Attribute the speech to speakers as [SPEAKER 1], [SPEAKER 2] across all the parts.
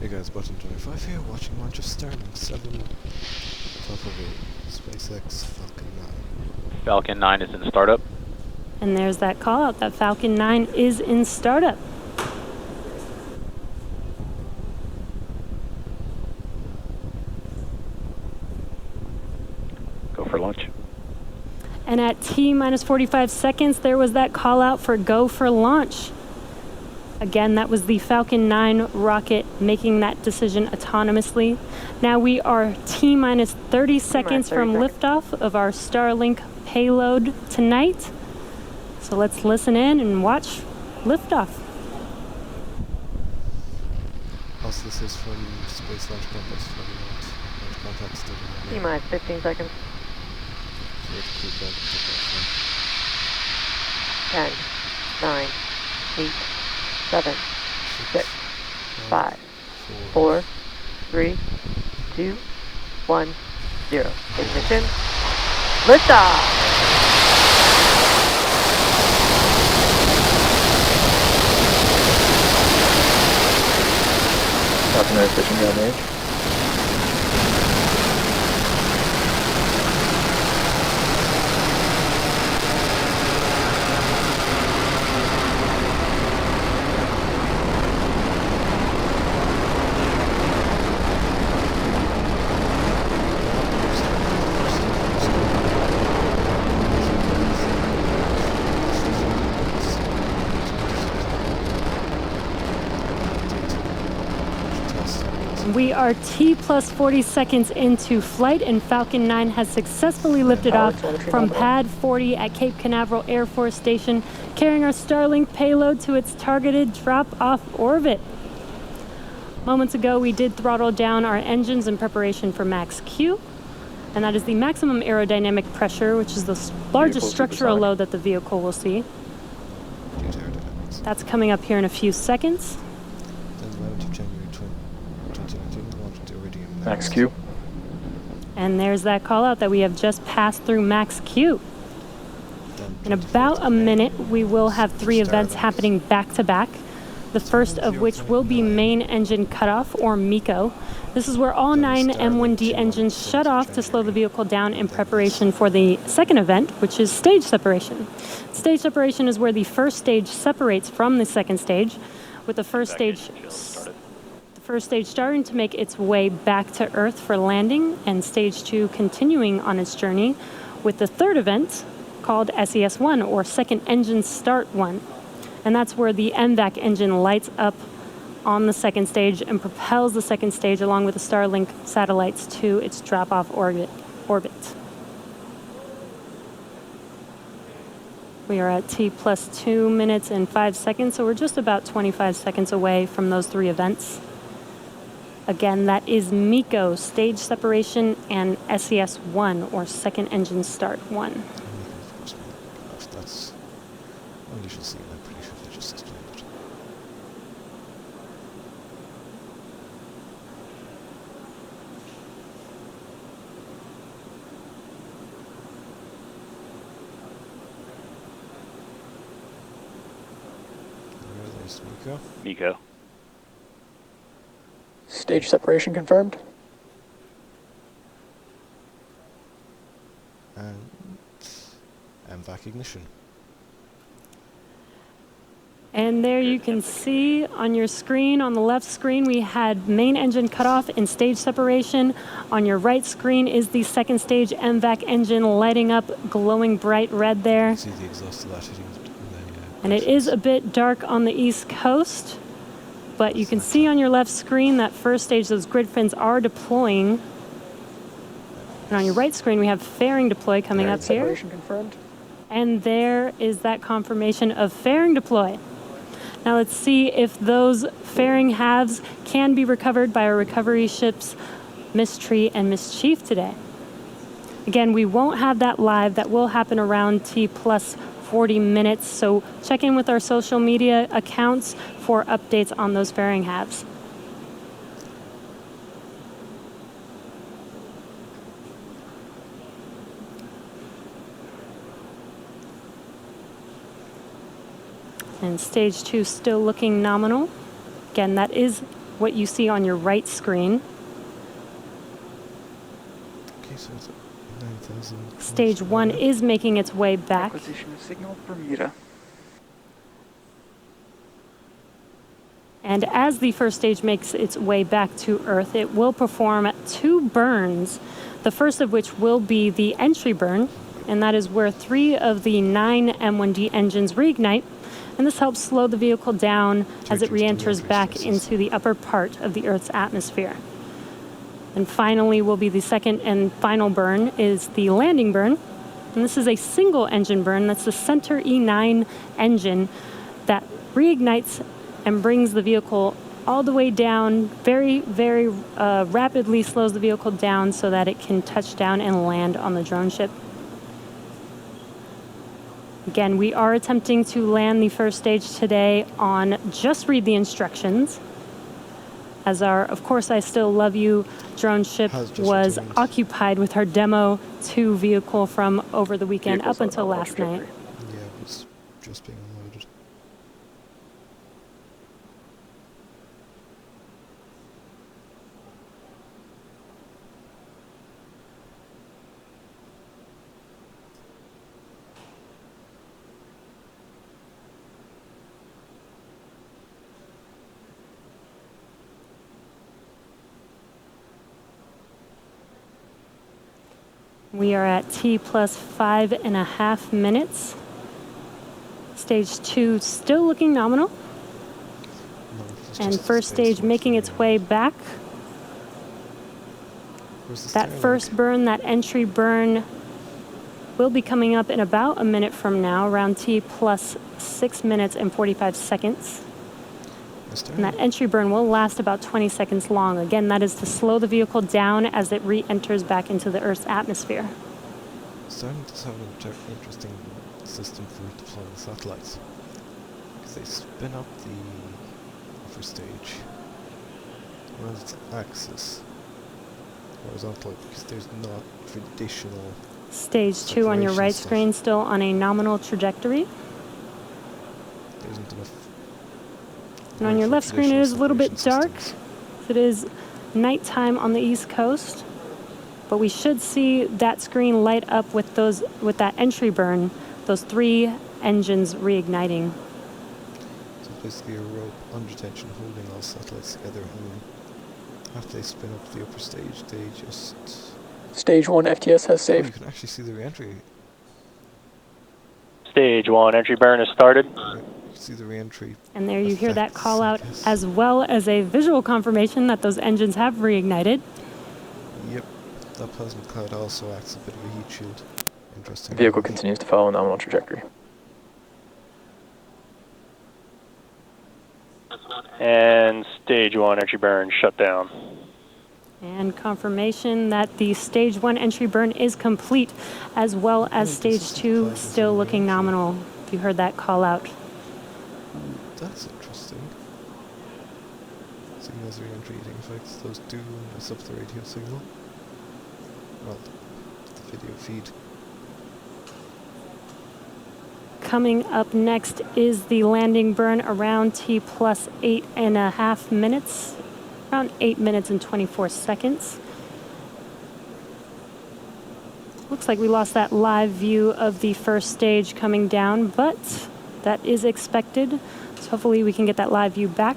[SPEAKER 1] Hey guys, Button 25 here, watching launch of Starlink-7, top of a SpaceX Falcon 9.
[SPEAKER 2] Falcon 9 is in startup.
[SPEAKER 3] And there's that call out that Falcon 9 is in startup.
[SPEAKER 2] Go for launch.
[SPEAKER 3] And at T minus 45 seconds, there was that call out for go for launch. Again, that was the Falcon 9 rocket making that decision autonomously. Now we are T minus 30 seconds from liftoff of our Starlink payload tonight. So let's listen in and watch liftoff.
[SPEAKER 1] Also, this is from Space Launch Campus, from launch contact study.
[SPEAKER 4] T minus 15 seconds.
[SPEAKER 1] So let's keep that to
[SPEAKER 4] 10, 9, 8, 7, 6, 5, 4, 3, 2, 1, 0. Ignition. Liftoff!
[SPEAKER 2] Falcon 9 switching down range.
[SPEAKER 3] We are T plus 40 seconds into flight, and Falcon 9 has successfully lifted off from pad 40 at Cape Canaveral Air Force Station, carrying our Starlink payload to its targeted drop-off orbit. Moments ago, we did throttle down our engines in preparation for max Q, and that is the maximum aerodynamic pressure, which is the largest structural load that the vehicle will see. That's coming up here in a few seconds.
[SPEAKER 2] Max Q.
[SPEAKER 3] And there's that call out that we have just passed through max Q. In about a minute, we will have 3 events happening back to back. The first of which will be main engine cutoff, or MECO. This is where all 9 M1D engines shut off to slow the vehicle down in preparation for the second event, which is stage separation. Stage separation is where the first stage separates from the second stage, with the first stage starting to make its way back to Earth for landing, and stage 2 continuing on its journey, with the third event called SES1, or second engine start 1. And that's where the MVAC engine lights up on the second stage and propels the second stage along with the Starlink satellites to its drop-off orbit. We are at T plus 2 minutes and 5 seconds, so we're just about 25 seconds away from those 3 events. Again, that is MECO, stage separation, and SES1, or second engine start 1.
[SPEAKER 1] That's unusual scene, I'm pretty sure they just sustained it. There's MECO.
[SPEAKER 2] MECO.
[SPEAKER 5] Stage separation confirmed.
[SPEAKER 1] And MVAC ignition.
[SPEAKER 3] And there you can see on your screen, on the left screen, we had main engine cutoff and stage separation. On your right screen is the second stage MVAC engine lighting up, glowing bright red there.
[SPEAKER 1] See the exhaust light hitting
[SPEAKER 3] And it is a bit dark on the East Coast, but you can see on your left screen that first stage, those grid fins are deploying. And on your right screen, we have fairing deploy coming up here.
[SPEAKER 5] Separation confirmed.
[SPEAKER 3] And there is that confirmation of fairing deploy. Now let's see if those fairing halves can be recovered by our recovery ships, Mystery and Mischief today. Again, we won't have that live. That will happen around T plus 40 minutes, so check in with our social media accounts for updates on those fairing halves. And stage 2 still looking nominal. Again, that is what you see on your right screen.
[SPEAKER 1] Okay, so it's 9,000.
[SPEAKER 3] Stage 1 is making its way back.
[SPEAKER 5] Acquisition of signal Bermuda.
[SPEAKER 3] And as the first stage makes its way back to Earth, it will perform 2 burns, the first of which will be the entry burn, and that is where 3 of the 9 M1D engines reignite, and this helps slow the vehicle down as it re-enters back into the upper part of the Earth's atmosphere. And finally will be the second and final burn is the landing burn, and this is a single engine burn. That's the center E9 engine that reignites and brings the vehicle all the way down, very, very rapidly slows the vehicle down so that it can touch down and land on the drone ship. Again, we are attempting to land the first stage today on Just Read the Instructions, as our Of Course I Still Love You drone ship was occupied with our Demo 2 vehicle from over the weekend up until last night.
[SPEAKER 1] Yeah, it was just being unloaded.
[SPEAKER 3] We are at T plus 5.5 minutes. Stage 2 still looking nominal.
[SPEAKER 1] No, it's
[SPEAKER 3] And
[SPEAKER 1] just
[SPEAKER 3] first
[SPEAKER 1] space
[SPEAKER 3] stage making its way back.
[SPEAKER 1] Where's the
[SPEAKER 3] That
[SPEAKER 1] Starlink?
[SPEAKER 3] first burn, that entry burn, will be coming up in about a minute from now, around T plus 6 minutes and 45 seconds. And that entry burn will last about 20 seconds long. Again, that is to slow the vehicle down as it re-enters back into the Earth's atmosphere.
[SPEAKER 1] Starlink does have an interesting system for deploying satellites, because they spin up the first stage around its axis horizontally, because there's not traditional.
[SPEAKER 3] Stage 2 on your right screen, still on a nominal trajectory.
[SPEAKER 1] There isn't enough.
[SPEAKER 3] And on your left screen, it is a little bit dark. It is nighttime on the East Coast, but we should see that screen light up with that entry burn, those 3 engines reigniting.
[SPEAKER 1] So basically a rope under tension holding all satellites together, and after they spin up the upper stage, they just...
[SPEAKER 5] Stage 1 FTS has
[SPEAKER 1] Oh,
[SPEAKER 5] saved.
[SPEAKER 1] you can actually see the re-entry.
[SPEAKER 2] Stage 1 entry burn has started.
[SPEAKER 1] You can see the re-entry.
[SPEAKER 3] And there you hear that
[SPEAKER 1] effects,
[SPEAKER 3] call
[SPEAKER 1] I
[SPEAKER 3] out,
[SPEAKER 1] guess.
[SPEAKER 3] as well as a visual confirmation that those engines have reignited.
[SPEAKER 1] Yep, that plasma cloud also acts a bit of a heat shield. Interesting.
[SPEAKER 5] Vehicle continues to follow a nominal trajectory.
[SPEAKER 2] And stage 1 entry burn shut down.
[SPEAKER 3] And confirmation that the stage 1 entry burn is complete, as well as
[SPEAKER 1] Oh,
[SPEAKER 3] stage
[SPEAKER 1] this is
[SPEAKER 3] 2
[SPEAKER 1] the
[SPEAKER 3] still looking
[SPEAKER 1] re-entry.
[SPEAKER 3] nominal, if you heard that call out.
[SPEAKER 1] That's interesting. Signals re-entry eating effects. Those do mess up the radio signal. Well, the video feed.
[SPEAKER 3] Coming up next is the landing burn around T plus 8.5 minutes, around 8 minutes and 24 seconds. Looks like we lost that live view of the first stage coming down, but that is expected. So hopefully we can get that live view back.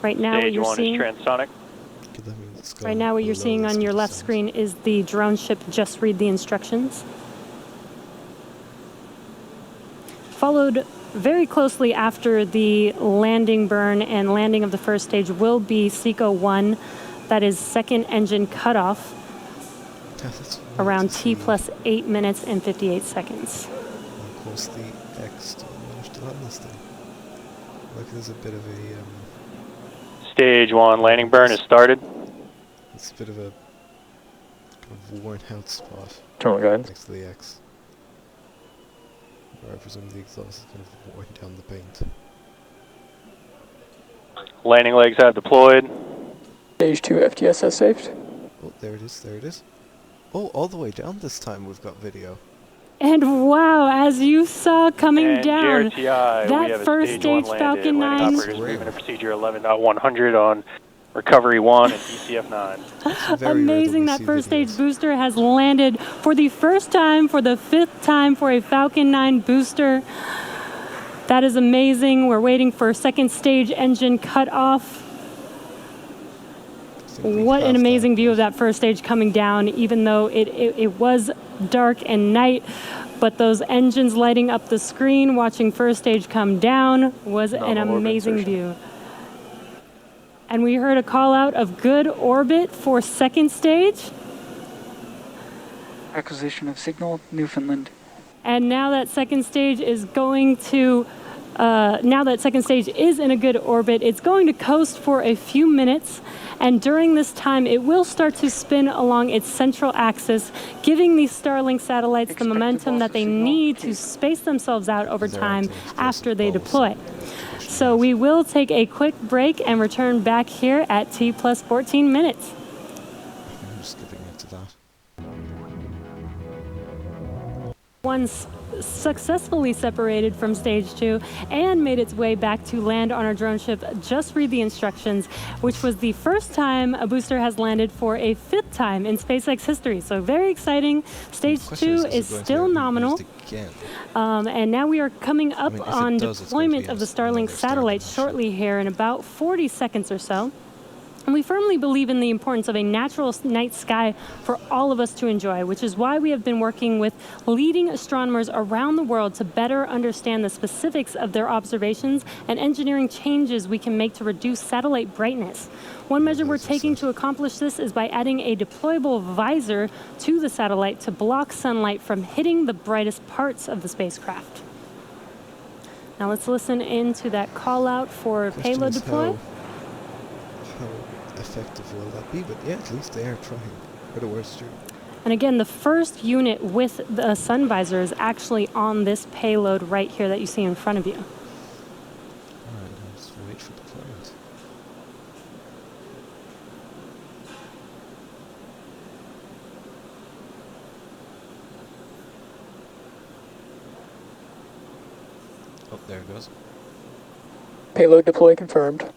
[SPEAKER 3] Right now, what
[SPEAKER 2] Stage
[SPEAKER 3] you're
[SPEAKER 2] 1
[SPEAKER 3] seeing,
[SPEAKER 2] is transonic.
[SPEAKER 1] Okay, that means it's
[SPEAKER 3] right
[SPEAKER 1] gone
[SPEAKER 3] now what you're
[SPEAKER 1] below
[SPEAKER 3] seeing
[SPEAKER 1] the
[SPEAKER 3] on
[SPEAKER 1] speed
[SPEAKER 3] your
[SPEAKER 1] of
[SPEAKER 3] left
[SPEAKER 1] sound.
[SPEAKER 3] screen is the drone ship Just Read the Instructions. Followed very closely after the landing burn and landing of the first stage will be SECO 1, that is second engine cutoff,
[SPEAKER 1] Yeah, that's
[SPEAKER 3] around
[SPEAKER 1] to
[SPEAKER 3] T
[SPEAKER 1] see
[SPEAKER 3] plus 8 minutes and 58 seconds.
[SPEAKER 1] how close the X to manage to land this thing. Like there's a bit of a
[SPEAKER 2] Stage 1 landing burn has started.
[SPEAKER 1] it's a bit of a kind of worn out spot
[SPEAKER 5] Terminal guidance.
[SPEAKER 1] next to the X. Where I presume the exhaust is kind of worn down the paint.
[SPEAKER 2] Landing legs have deployed.
[SPEAKER 5] Stage 2 FTS has saved.
[SPEAKER 1] Oh, there it is, there it is. Oh, all the way down this time we've got video.
[SPEAKER 3] And wow, as you saw coming
[SPEAKER 2] And
[SPEAKER 3] down,
[SPEAKER 2] JRTI, we have
[SPEAKER 3] that
[SPEAKER 2] a
[SPEAKER 3] first
[SPEAKER 2] stage 1
[SPEAKER 3] stage
[SPEAKER 2] landed.
[SPEAKER 3] Falcon
[SPEAKER 2] Landing
[SPEAKER 3] 9.
[SPEAKER 2] operators agreement and procedure 11.100 on recovery 1 and DCF 9.
[SPEAKER 3] Amazing, that first stage booster has landed for the first time, for the 5th time for a Falcon 9 booster. That is amazing. We're waiting for second stage engine cut off. What an amazing view of that first stage coming down, even though it was dark and night. But those engines lighting up the screen, watching first stage come down, was an amazing view. And we heard a call out of good orbit for second stage.
[SPEAKER 5] Acquisition of signal, Newfoundland.
[SPEAKER 3] And now that second stage is going to, now that second stage is in a good orbit, it's going to coast for a few minutes. And during this time, it will start to spin along its central axis, giving these Starlink satellites the momentum that they need to space themselves out over time after they deploy. So we will take a quick break and return back here at T plus 14 minutes.
[SPEAKER 1] I'm just skipping into that.
[SPEAKER 3] Once successfully separated from stage 2 and made its way back to land on our drone ship. Just read the instructions, which was the first time a booster has landed for a 5th time in SpaceX history. So very exciting. Stage 2 is still nominal. And now we are coming up on deployment of the Starlink satellite shortly here in about 40 seconds or so. And we firmly believe in the importance of a natural night sky for all of us to enjoy, which is why we have been working with leading astronomers around the world to better understand the specifics of their observations and engineering changes we can make to reduce satellite brightness. One measure we're taking to accomplish this is by adding a deployable visor to the satellite to block sunlight from hitting the brightest parts of the spacecraft. Now let's listen into that call out for payload deploy.
[SPEAKER 1] How effective will that be? But yeah, at least they are trying. For the worst,
[SPEAKER 3] And again, the first unit with the sun visor is actually on this payload right here that you see in front of you.
[SPEAKER 1] Alright, now just wait for deployment. Oh, there it goes.
[SPEAKER 5] Payload deploy confirmed.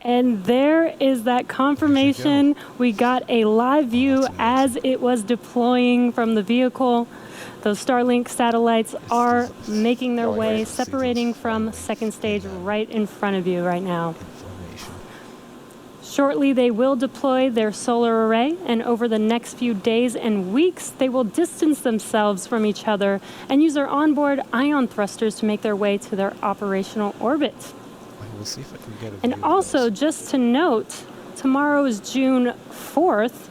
[SPEAKER 3] And there is that confirmation. We got a live view as it was deploying from the vehicle. Those Starlink satellites are making their way, separating from second stage right in front of you right now. Shortly, they will deploy their solar array, and over the next few days and weeks, they will distance themselves from each other and use their onboard ion thrusters to make their way to their operational orbit.
[SPEAKER 1] We'll see if I can get a
[SPEAKER 3] And
[SPEAKER 1] view
[SPEAKER 3] also,
[SPEAKER 1] of
[SPEAKER 3] just to note, tomorrow is June 4th.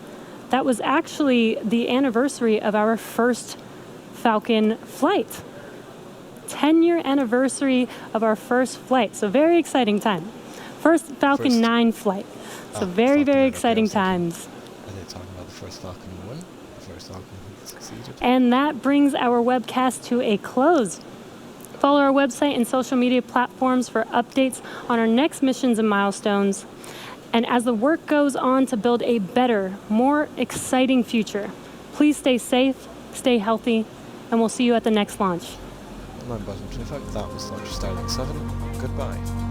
[SPEAKER 3] That was actually the anniversary of our first Falcon flight. 10-year anniversary of our first flight. So very exciting time. First Falcon 9 flight. So very, very exciting times.
[SPEAKER 1] Are they talking about the first Falcon 1? The first Falcon who succeeded?
[SPEAKER 3] And that brings our webcast to a close. Follow our website and social media platforms for updates on our next missions and milestones. And as the work goes on to build a better, more exciting future, please stay safe, stay healthy, and we'll see you at the next launch.
[SPEAKER 1] Online button 25, that was launch Starlink-7. Goodbye.